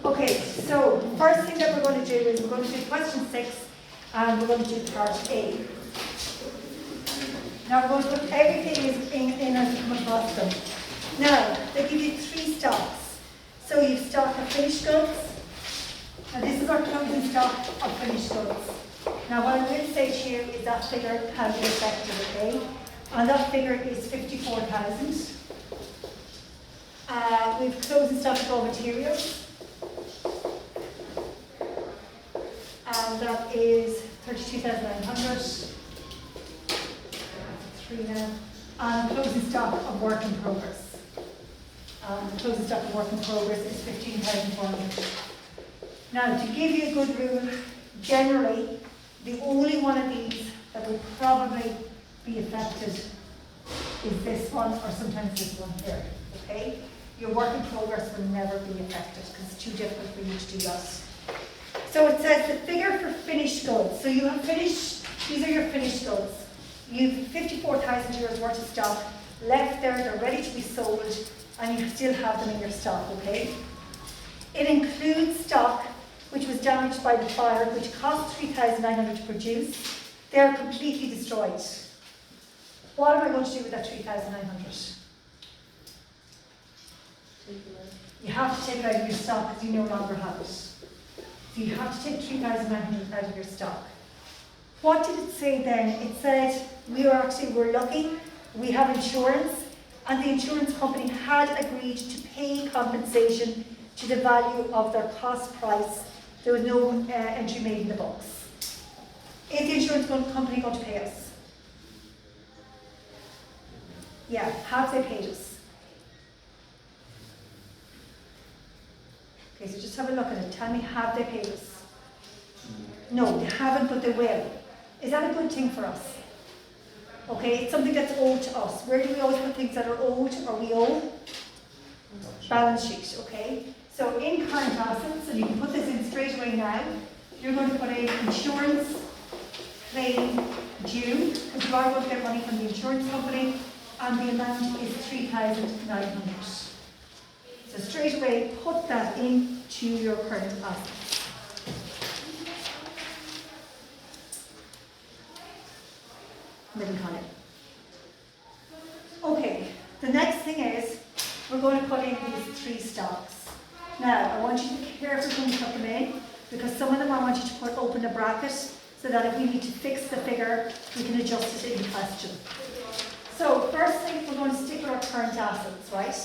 Okay, so the first thing that we're going to do is we're going to do question 6 and we're going to do part A. Now we're going to put everything in as we come across them. Now, they give you 3 stocks. So you've stock of finished goods, and this is our closing stock of finished goods. Now what I will say to you is that figure can be affected, okay? And that figure is 54,000. We've closing stock of raw materials. And that is 32,900. 3 now. And closing stock of work in progress. Closing stock of work in progress is 15,400. Now, to give you a good rule, generally, the only one of these that will probably be affected is this one, or sometimes this one here, okay? Your work in progress will never be affected because it's too difficult for you to do that. So it says the figure for finished goods. So you have finished, these are your finished goods. You've 54,000 euros worth of stock left there, they're ready to be sold, and you still have them in your stock, okay? It includes stock which was damaged by the fire, which cost 3,900 to produce. They're completely destroyed. What am I going to do with that 3,900? You have to take it out of your stock because you no longer have it. So you have to take 3,900 out of your stock. What did it say then? It said we're lucky, we have insurance, and the insurance company had agreed to pay compensation to the value of their cost price. There was no entry made in the books. Is the insurance company going to pay us? Yeah, have they paid us? Okay, so just have a look at it. Tell me, have they paid us? No, they haven't, but they will. Is that a good thing for us? Okay, it's something that's owed to us. Where do we always put things that are owed or we owe? Balance sheet, okay? So in current assets, and you can put this in straight away now, you're going to put in insurance claim due, because you are going to get money from the insurance company, and the amount is 3,900. So straight away, put that into your current assets. Middle column. Okay, the next thing is, we're going to put in these 3 stocks. Now, I want you to be careful when you put them in, because some of them I want you to open a bracket, so that if we need to fix the figure, we can adjust it in question. So, first thing, we're going to stick with our current assets, right?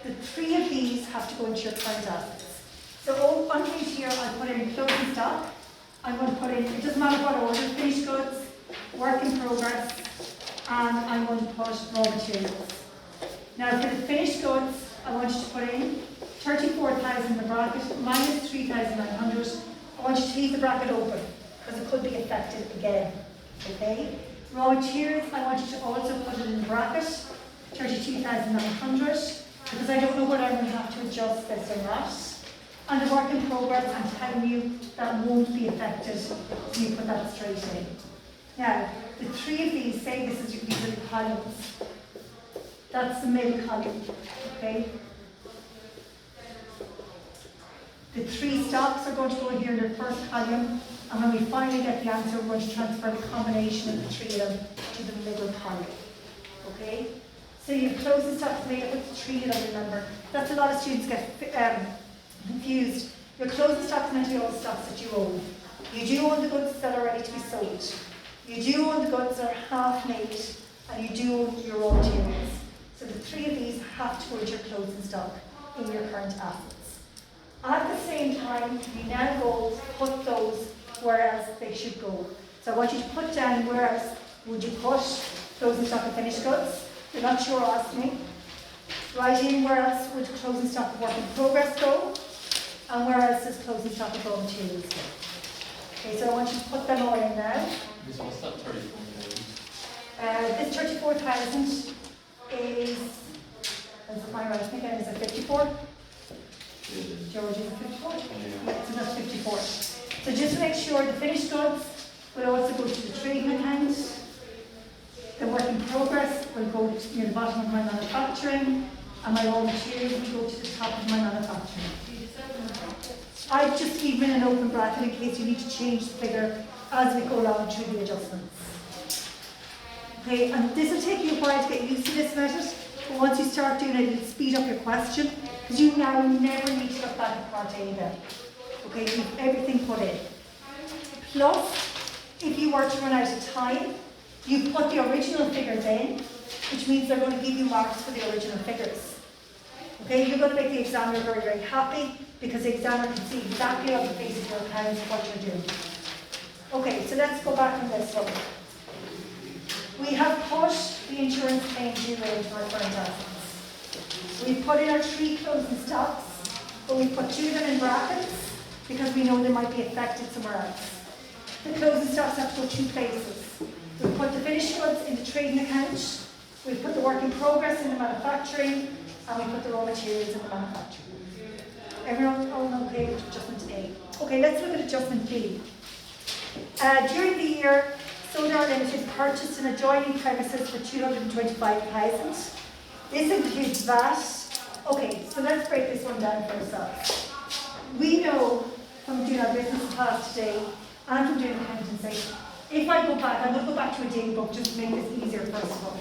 The 3 of these have to go into your current assets. So, underneath here, I put in closing stock. I'm going to put in, it doesn't matter what order, finished goods, work in progress, and I'm going to put raw materials. Now, for the finished goods, I want you to put in 34,000 in the bracket minus 3,900. I want you to leave the bracket open because it could be affected again. Okay? Raw materials, I want you to also put it in the bracket 32,900 because I don't know whether I'm going to have to adjust this or not. And the work in progress, I'm telling you that won't be affected, so you put that straight in. Now, the 3 of these, say this is these are the columns. That's the middle column. Okay? The 3 stocks are going to go in here in their first column, and when we finally get the answer, we're going to transfer the combination of the 3 of them to the middle column. Okay? So you close the stocks made up with 3 of them, remember. That's a lot of students get confused. Your closing stocks meant to be all the stocks that you own. You do own the goods that are ready to be sold. You do own the goods that are half made, and you do own your raw materials. So the 3 of these have to go into your closing stock in your current assets. At the same time, you now go put those where else they should go. So I want you to put down where else would you put closing stock of finished goods. You're not sure, ask me. Write in where else would closing stock of work in progress go, and where else does closing stock of raw materials go. Okay, so I want you to put them all in now. What's that 34,000? This 34,000 is, is it my right again, is it 54? George, is it 54? Yeah, so that's 54. So just to make sure the finished goods will also go to the trading account. The work in progress will go to near the bottom of my manufacturing, and my raw materials will go to the top of my manufacturing. I've just given an open bracket in case you need to change the figure as we go along through the adjustments. Okay, and this will take you a while to get used to this method, but once you start doing it, it'll speed up your question, because you now never need to look back at part A then. Okay, you've everything put in. Plus, if you were to run out of time, you put the original figures in, which means they're going to give you marks for the original figures. Okay, you're going to make the examiner very, very happy, because the examiner can see exactly on the face of your account what you're doing. Okay, so let's go back on this one. We have put the insurance claim due into our current assets. We've put in our 3 closing stocks, but we've put 2 of them in brackets because we know they might be affected somewhere else. The closing stocks have to go 2 places. We've put the finished goods in the trading account, we've put the work in progress in the manufacturing, and we put the raw materials in the manufacturing. Everyone all okay with adjustment A? Okay, let's look at adjustment B. During the year, Sonar Limited purchased an adjoining premises for 225,000. This includes VAT. Okay, so let's break this one down for ourselves. We know from doing our business class today and from doing accountancy, if I go back, I'm going to go back to a day book just to make this easier first of all.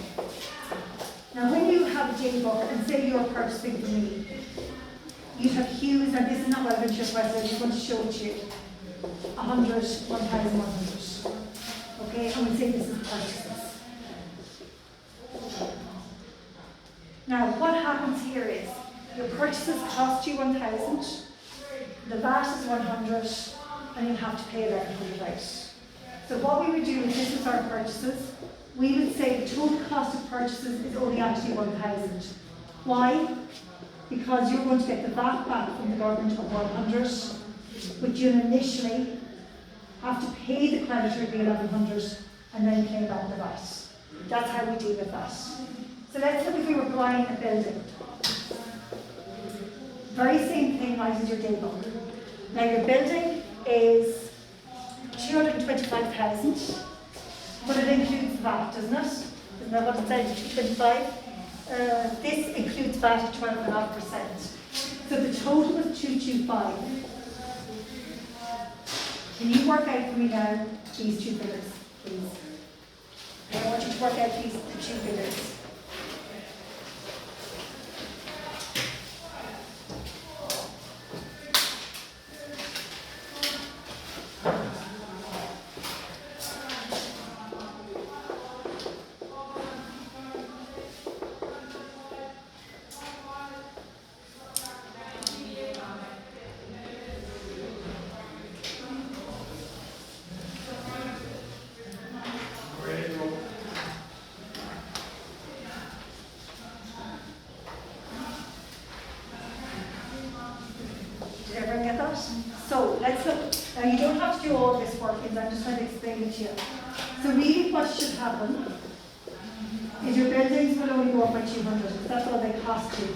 Now when you have a day book and say you're purchasing from me, you'd have hues, and this is not relevant to your question, I just want to show it to you. 100, 1,100. Okay, and we'll say this is purchases. Now, what happens here is, your purchases cost you 1,000, the VAT is 100, and you have to pay 1,100 out. So what we would do if this is our purchases, we would say the total cost of purchases is only actually 1,000. Why? Because you're going to get the VAT back from the government of 100, but you initially have to pay the creditor the 1,100 and then claim back the VAT. That's how we deal with that. So let's look if we were buying a building. Very same thing right as your day book. Now your building is 225,000, but it includes VAT, doesn't it? Isn't that what it said, 225? This includes VAT at 12.5%. So the total is 225. Can you work out for me now these 2 figures, please? I want you to work out the 2 figures. So let's look. Now you don't have to do all this work, I'm just trying to explain it to you. So really what should happen is your buildings will only go up by 200, because that's all they cost you.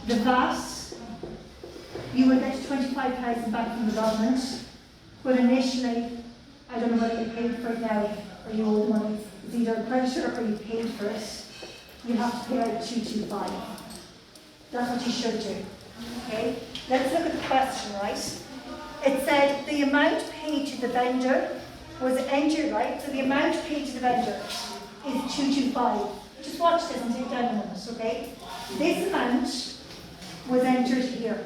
The VAT, you will get 25,000 back from the government, but initially, I don't know whether you paid for it now or you owe the money. It's either a creditor or you paid for it. You have to pay out 225. That's what you should do. Okay, let's look at the question, right? It said the amount paid to the vendor was entered, right? So the amount paid to the vendor is 225. Just watch this and take down a minute, okay? This amount was entered here.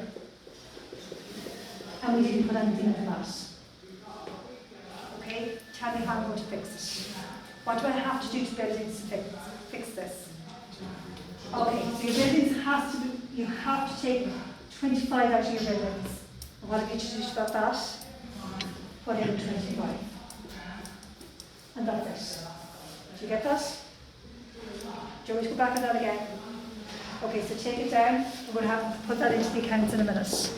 And we didn't put anything in that. Okay, tell me how I'm going to fix it. What do I have to do to buildings to fix this? Okay, so your buildings has to be, you have to take 25 out of your buildings. And what I get you to do about that? Put in 25. And that's it. Do you get that? Do you want me to go back on that again? Okay, so take it down. We're going to have to put that into the accounts in a minute.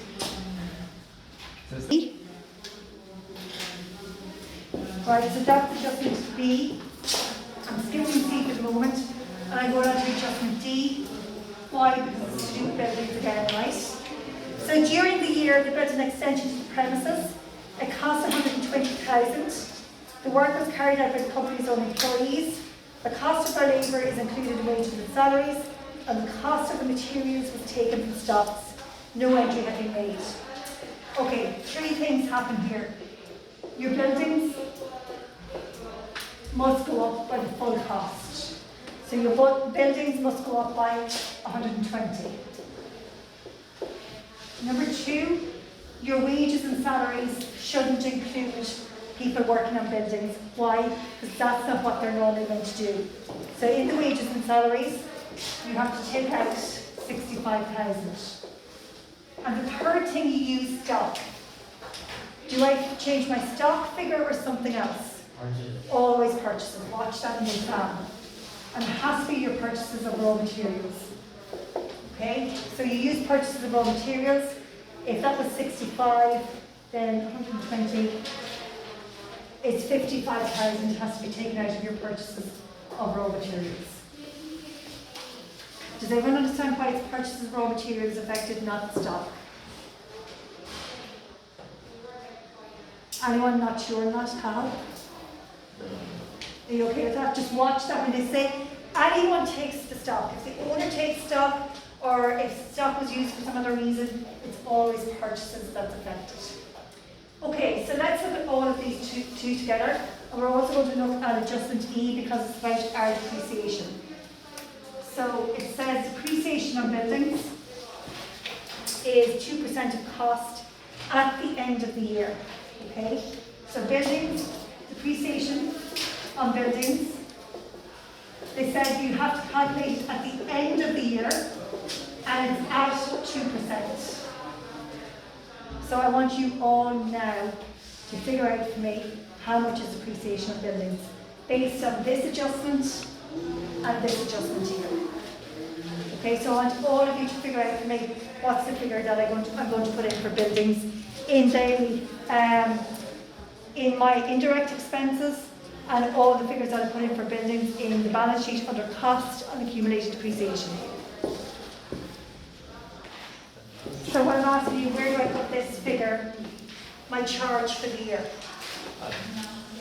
Right, so that's adjustment B. I'm skipping C for the moment, and I'm going on to adjustment D. Why? Because it's to do with buildings again, right? So during the year, they built an extension to the premises. It cost 120,000. The work was carried out by the company's own employees. The cost of their labour is included in wages and salaries, and the cost of the materials was taken from stocks. No entry had been made. Okay, three things happen here. Your buildings must go up by the full cost. So your buildings must go up by 120. Number two, your wages and salaries shouldn't include people working on buildings. Why? Because that's not what they're normally meant to do. So in the wages and salaries, you have to take out 65,000. And the third thing, you use stock. Do I change my stock figure or something else? Purchases. Always purchases. Watch that in the exam. And it has to be your purchases of raw materials. Okay? So you use purchases of raw materials. If that was 65, then 120, it's 55,000 has to be taken out of your purchases of raw materials. Does everyone understand why it's purchases of raw materials affected, not stock? Anyone not sure on that, Cal? Are you okay with that? Just watch that when they say anyone takes the stock. If the owner takes stock, or if stock was used for some other reason, it's always purchases that's affected. Okay, so let's look at all of these two together. And we're also going to look at adjustment E because it's about our depreciation. So it says depreciation on buildings is 2% of cost at the end of the year. Okay, so buildings, depreciation on buildings, they said you have to calculate it at the end of the year and it's at 2%. So I want you all now to figure out for me how much is depreciation on buildings based on this adjustment and this adjustment here. Okay, so I want all of you to figure out for me what's the figure that I'm going to put in for buildings in my indirect expenses, and all the figures that I put in for buildings in the balance sheet under cost and accumulated depreciation. So what I'm asking you, where do I put this figure, my charge for the year?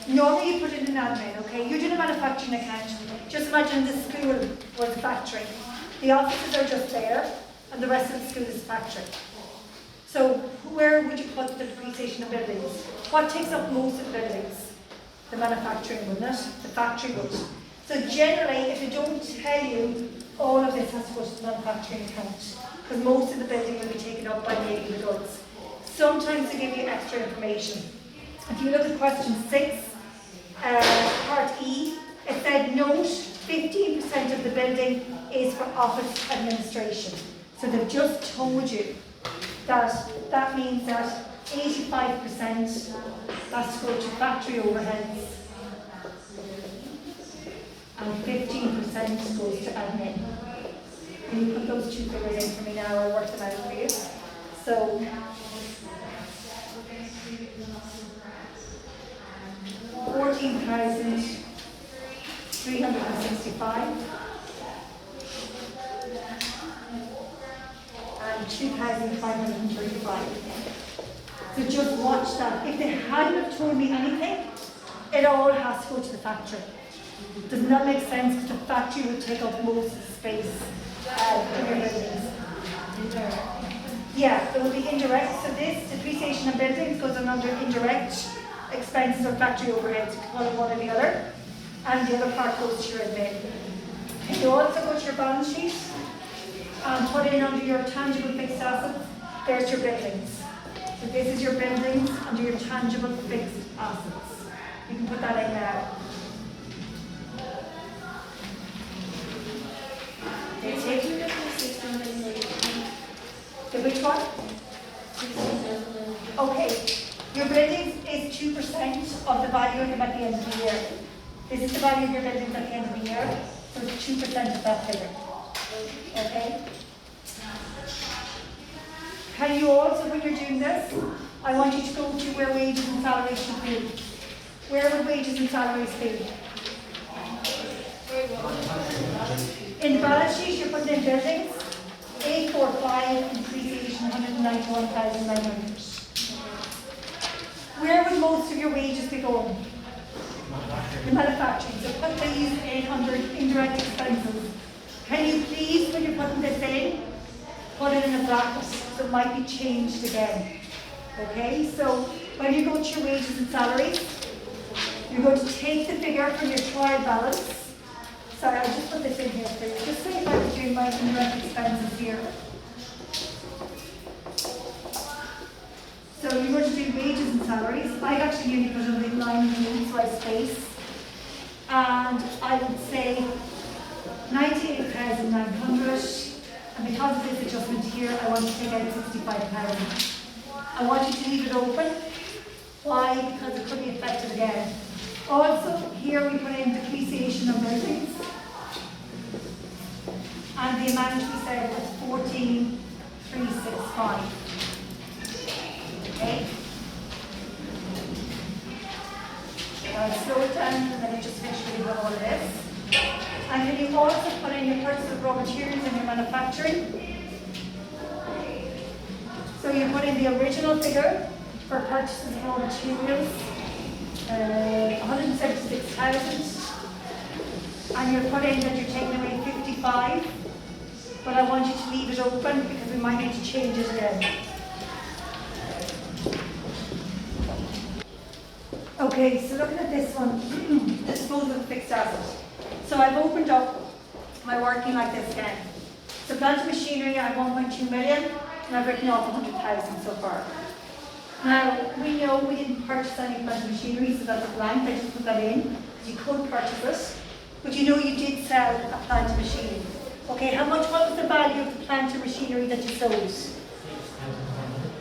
Normally you put it in admin, okay? You're doing a manufacturing account. Just imagine the school was a factory. The offices are just there, and the rest of the school is a factory. So where would you put the depreciation of buildings? What takes up most of the buildings? The manufacturing, wouldn't it? The factory would. So generally, if they don't tell you, all of this has to go to the manufacturing account, because most of the building will be taken up by making the goods. Sometimes they give you extra information. If you look at question 6, part E, it said note 15% of the building is for office administration. So they've just told you that means that 85% has to go to factory overheads and 15% goes to admin. Can you put those two figures in for me now? I'll work them out for you. So, $14,365 and 2,535. So just watch that. If they hadn't have told me anything, it all has to go to the factory. Does not make sense because the factory would take up most of the space in your buildings. Yeah, there will be indirect. So this depreciation of buildings goes on under indirect expenses or factory overheads. You can call it one or the other. And the other part goes to your admin. You also go to your balance sheet and put in under your tangible fixed assets, there's your buildings. So this is your buildings under your tangible fixed assets. You can put that in now. The which one? Okay, your buildings is 2% of the value of them at the end of the year. This is the value of your buildings at the end of the year, so it's 2% of that figure. Okay? Can you also, when you're doing this, I want you to go to where wages and salaries should be. Where would wages and salaries be? In the balance sheet, you're putting in buildings, 845, depreciation 191,900. Where would most of your wages be going? The manufacturing. So put these in under indirect expenses. Can you please, when you're putting this in, put it in a bracket so it might be changed again. Okay, so when you go to your wages and salaries, you're going to take the figure from your trial balance. Sorry, I'll just put this in here for you. Just say if I was doing my indirect expenses here. So you're going to do wages and salaries. I actually only put only 9 million, so I space. And I would say 98,900. And because of this adjustment here, I want to take out 65,000. I want you to leave it open. Why? Because it could be affected again. Also, here we put in depreciation of buildings. And the amount we said was 14,365. Okay? I'll slow it down and then just make sure you have all of this. And then you also put in your purchase of raw materials and your manufacturing. So you put in the original figure for purchases of raw materials, 176,000. And you're putting that you're taking away 55. But I want you to leave it open because we might need to change it again. Okay, so looking at this one, disposal of fixed assets. So I've opened up my working like this again. So plant and machinery, I have 1.2 million, and I've written off 100,000 so far. Now, we know we didn't purchase any plant and machinery, so that's a blank, I just put that in, because you could purchase it. But you know you did sell a plant and machinery. Okay, what was the value of the plant and machinery that you sold?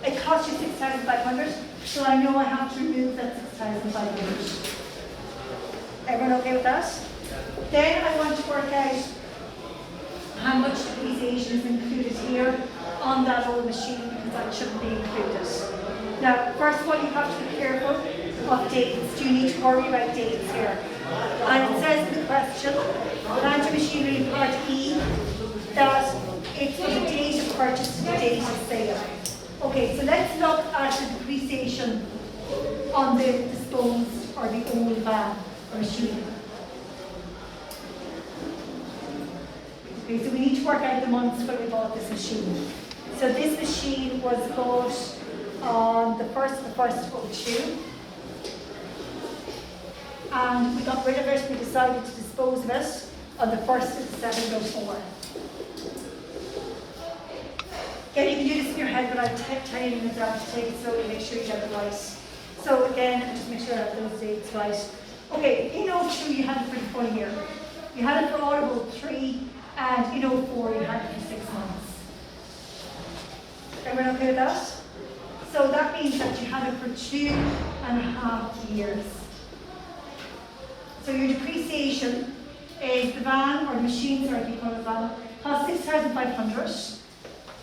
It cost you 6,500, so I know I have to remove that 6,500. Everyone okay with that? Then I want to work out how much depreciation is included here on that old machine, because that shouldn't be included. Now, first of all, you have to be careful of dates. Do you need to worry about dates here? And it says in the question, plant and machinery part E, that it's from the date of purchase to the date of sale. Okay, so let's look at the depreciation on the disposed or the old van or machine. Okay, so we need to work out the months when we bought this machine. So this machine was bought on the 1st of the 1st of 2002. And we got rid of it, we decided to dispose of it on the 1st of the 7th of 2004. Again, you can do this in your head, but I'll tell you in advance to take it slowly, make sure you get it right. So again, just make sure I have those dates right. Okay, in 2002 you had it for the full year. You had it for Audible 3, and in 2004 you had it for 6 months. Everyone okay with that? So that means that you had it for 2.5 years. So your depreciation is the van or the machine, sorry, you call it a van, costs 6,500.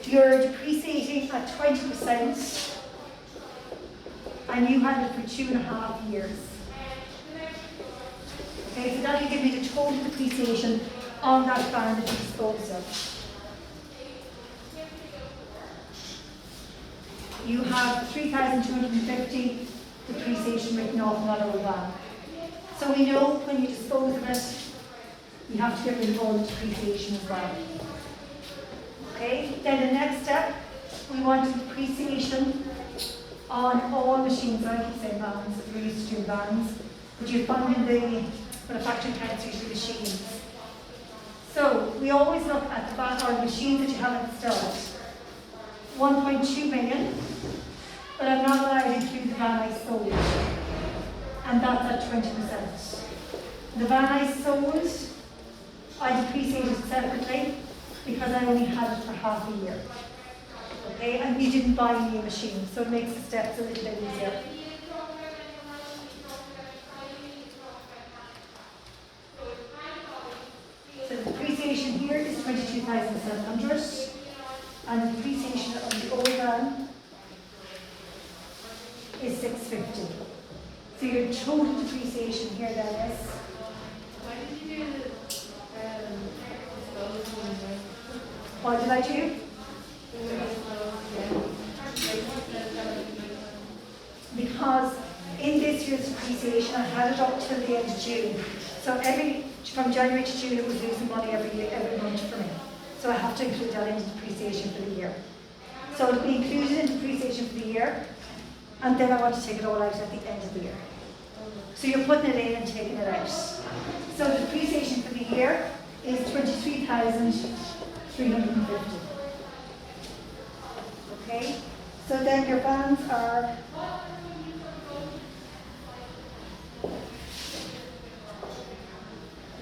You're depreciating at 20%, and you had it for 2.5 years. Okay, so that will give me the total depreciation on that van that you disposed of. You have 3,250 depreciation written off on that old van. So we know when you dispose of it, you have to get rid of all the depreciation as well. Okay, then the next step, we want depreciation on all machines. I keep saying vans, we're used to doing vans, but you find in the manufacturing plants usually machines. So we always look at the van or the machines that you have installed. 1.2 million, but I'm not allowed to include the van I sold, and that's at 20%. The van I sold, I depreciated separately because I only had it for half a year. Okay, and we didn't buy a new machine, so it makes the steps a little bit easier. So the depreciation here is 22,700, and the depreciation on the old van is 650. So your total depreciation here then is. Why did you do the disposal? What did I do? Because in this year's depreciation, I had it up till the end of June. So from January to June, it was losing money every month for me. So I have to include that in depreciation for the year. So it'll be included in depreciation for the year. and then I want to take it all out at the end of the year. So you're putting it in and taking it out. So the depreciation for the year is 23,350. Okay? So then your vans are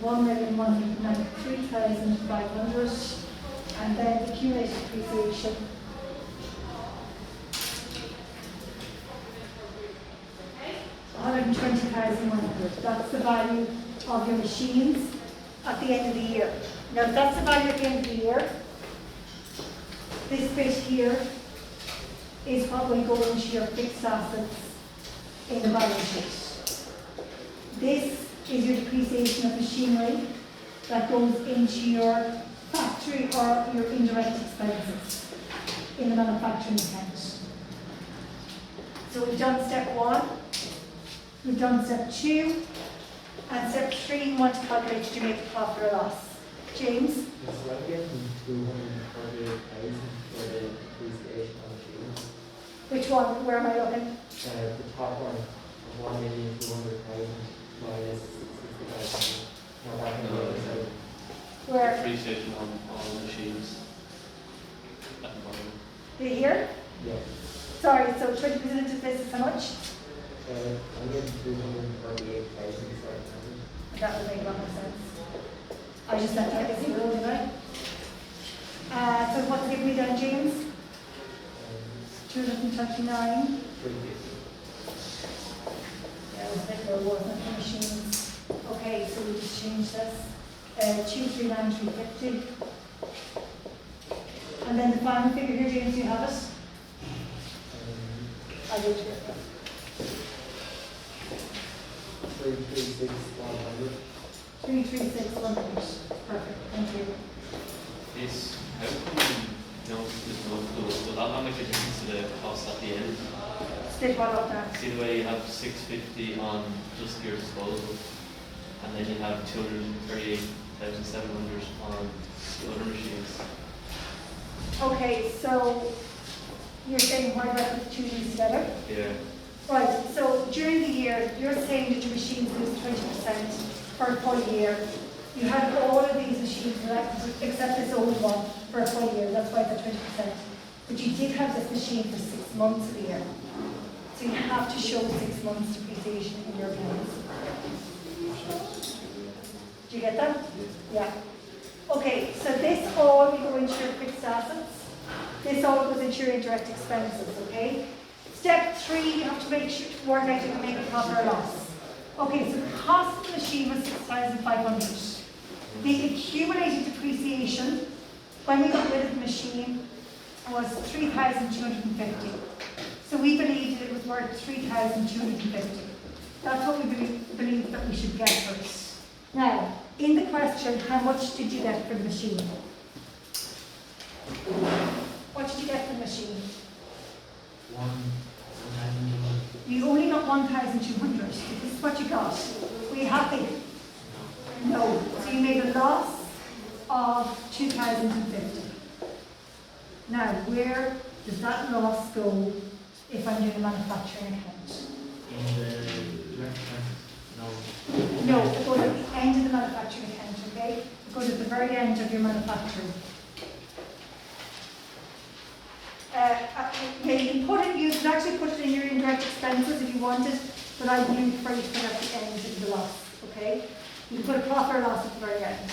1,193,500, and then the accumulated depreciation $120,100. That's the value of your machines at the end of the year. Now, if that's the value at the end of the year, this bit here is what will go into your fixed assets in the balance sheet. This is your depreciation of machinery that goes into your factory or your indirect expenses in the manufacturing account. So we've done step 1, we've done step 2, and step 3 you want to calculate to make the profit or loss. James? Yes, so I'm getting 248,000 for the depreciation on machines. Which one? Where am I looking? The top one of 1,200,000 minus 60,000. Not back on the other side. Where? Depreciation on all machines at the bottom. Here? Yeah. Sorry, so 20% of this is how much? I'm getting 248,000 sorry. That would make a lot more sense. I just said that as zero, didn't I? So what's it give me then, James? 239. 350. Yeah, it was a bit low, wasn't it, for machines? Okay, so we just change this. 239, 350. And then the final figure here, James, do you have it? I do too. 336,100. 336,100. Perfect, thank you. Is how come there's not much difference to the cost at the end? Split what up now? See the way you have 650 on just your disposal, and then you have 238,700 on the other machines. Okay, so you're saying why do I put the two of these together? Yeah. Right, so during the year, you're saying that your machines lose 20% for a full year. You had all of these machines, except this old one, for a full year, that's why it's at 20%. But you did have this machine for 6 months of the year. So you have to show 6 months depreciation in your accounts. Do you get that? Yeah. Okay, so this all will go into your fixed assets. This all goes into your indirect expenses, okay? Step 3, you have to work out if you can make a profit or loss. Okay, so the cost of the machine was 6,500. The accumulated depreciation, when we got rid of the machine, was 3,250. So we believed that it was worth 3,250. That's what we believe that we should get for it. Now, in the question, how much did you get for the machine? What did you get for the machine? 1,200. You only got 1,200. This is what you got. Were you happy? No. So you made a loss of 2,050. Now, where does that loss go if I'm doing a manufacturing account? In the direct expenses? No. No, it goes at the end of the manufacturing account, okay? It goes at the very end of your manufacturing. Yeah, you could actually put it in your indirect expenses if you wanted, but I would prefer you to put it at the end of the loss, okay? You can put a profit or loss at the very end.